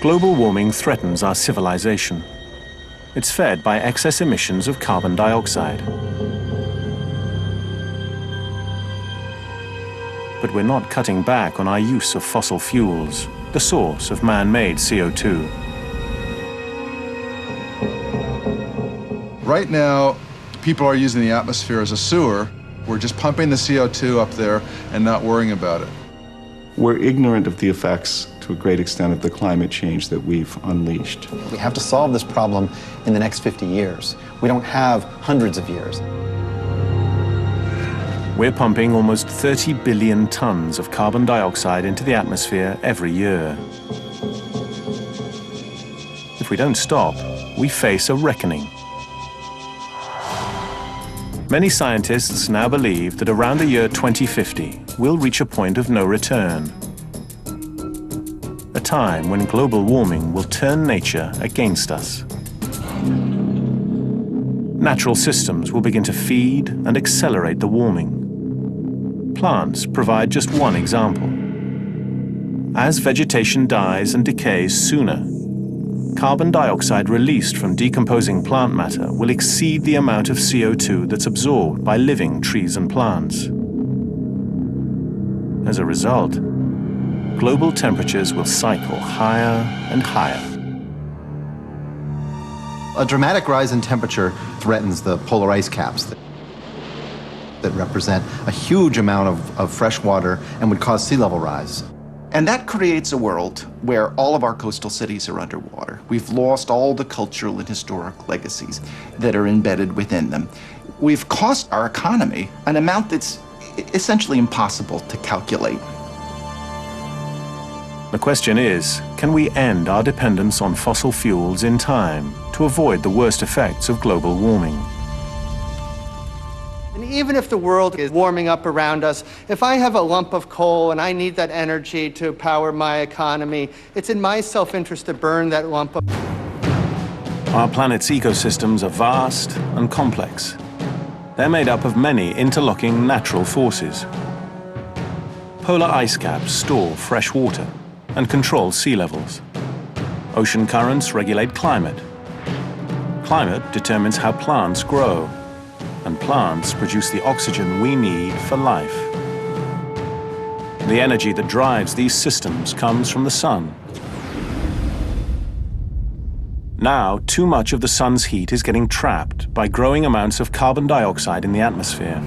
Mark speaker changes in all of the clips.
Speaker 1: Global warming threatens our civilization. It's fed by excess emissions of carbon dioxide. But we're not cutting back on our use of fossil fuels, the source of man-made CO2.
Speaker 2: Right now, people are using the atmosphere as a sewer. We're just pumping the CO2 up there and not worrying about it.
Speaker 3: We're ignorant of the effects, to a great extent, of the climate change that we've unleashed.
Speaker 4: We have to solve this problem in the next 50 years. We don't have hundreds of years.
Speaker 1: We're pumping almost 30 billion tons of carbon dioxide into the atmosphere every year. If we don't stop, we face a reckoning. Many scientists now believe that around the year 2050, we'll reach a point of no return. A time when global warming will turn nature against us. Natural systems will begin to feed and accelerate the warming. Plants provide just one example. As vegetation dies and decays sooner, carbon dioxide released from decomposing plant matter will exceed the amount of CO2 that's absorbed by living trees and plants. As a result, global temperatures will cycle higher and higher.
Speaker 4: A dramatic rise in temperature threatens the polar ice caps that represent a huge amount of fresh water and would cause sea level rise.
Speaker 5: And that creates a world where all of our coastal cities are underwater. We've lost all the cultural and historic legacies that are embedded within them. We've cost our economy an amount that's essentially impossible to calculate.
Speaker 1: The question is, can we end our dependence on fossil fuels in time to avoid the worst effects of global warming?
Speaker 6: And even if the world is warming up around us, if I have a lump of coal and I need that energy to power my economy, it's in my self-interest to burn that lump of...
Speaker 1: Our planet's ecosystems are vast and complex. They're made up of many interlocking natural forces. Polar ice caps store fresh water and control sea levels. Ocean currents regulate climate. Climate determines how plants grow, and plants produce the oxygen we need for life. The energy that drives these systems comes from the sun. Now, too much of the sun's heat is getting trapped by growing amounts of carbon dioxide in the atmosphere.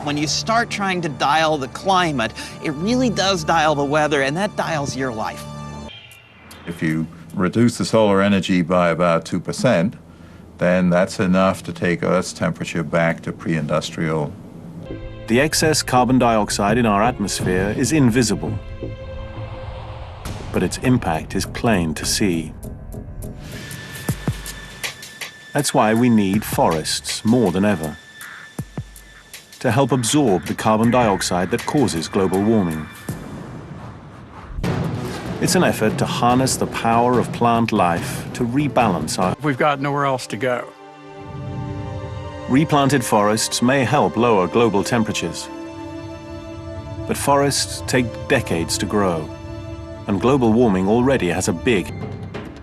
Speaker 7: When you start trying to dial the climate, it really does dial the weather, and that dials your life.
Speaker 8: If you reduce the solar energy by about 2%, then that's enough to take Earth's temperature back to pre-industrial.
Speaker 1: The excess carbon dioxide in our atmosphere is invisible, but its impact is plain to see. That's why we need forests more than ever, to help absorb the carbon dioxide that causes global warming. It's an effort to harness the power of plant life to rebalance our...
Speaker 9: We've got nowhere else to go.
Speaker 1: Replanted forests may help lower global temperatures, but forests take decades to grow, and global warming already has a big...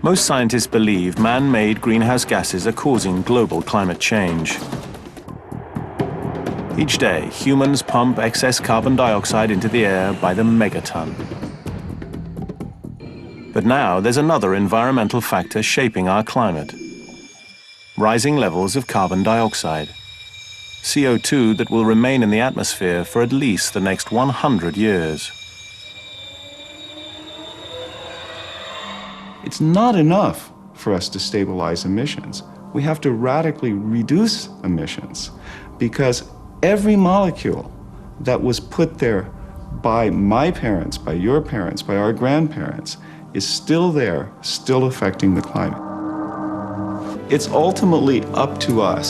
Speaker 1: Most scientists believe man-made greenhouse gases are causing global climate change. Each day, humans pump excess carbon dioxide into the air by the megaton. But now there's another environmental factor shaping our climate. Rising levels of carbon dioxide. CO2 that will remain in the atmosphere for at least the next 100 years.
Speaker 3: It's not enough for us to stabilize emissions. We have to radically reduce emissions because every molecule that was put there by my parents, by your parents, by our grandparents, is still there, still affecting the climate. It's ultimately up to us